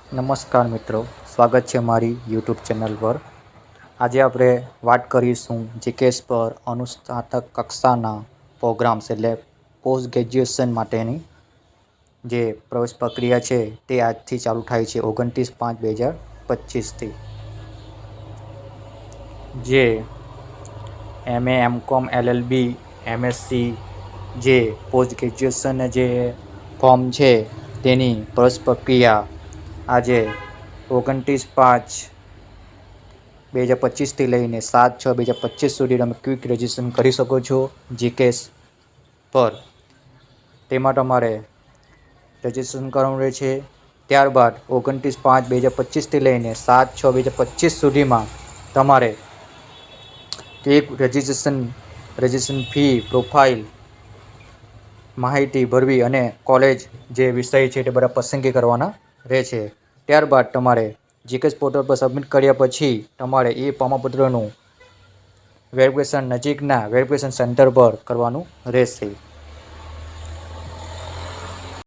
નમસ્કાર મિત્રો, સ્વાગત છે મારી યુટ્યુબ ચેનલ પર। આજે આપણે વાત કરીશું જીકેએસ પર અનુસ્નાતક કક્ષાના પ્રોગ્રામ્સ એટલે પોસ્ટ ગ્રેજ્યુએશન માટેની જે પ્રવેશ પ્રક્રિયા છે તે આજથી ચાલુ થાય છે 29/5/2025થી। જે MA MCOM LLB MSc જે પોસ્ટ ગ્રેજ્યુએશન જે ફોર્મ છે તેની પ્રવેશ પ્રક્રિયા આજે 29/5/2025થી લઈને 7/6/2025 સુધી તમે ક્વિક રજિસ્ટ્રેશન કરી શકો છો જીકેએસ પર। તેમાં તમારે રજિસ્ટ્રેશન કરવાનું રહે છે। ત્યારબાદ 29/5/2025થી લઈને 7/6/2025 સુધીમાં તમારે એક રજિસ્ટ્રેશન ફી, પ્રોફાઇલ માહિતી ભરવી અને કોલેજ જે વિષય છે તે બધા પસંદગી કરવાના રહે છે। ત્યારબાદ તમારે જીકેએસ પોર્ટલ પર સબમિટ કર્યા પછી તમારે એ પ્રમાણપત્રનું વેરિફિકેશન નજીકના વેરિફિકેશન સેન્ટર પર કરવાનું રહેશે।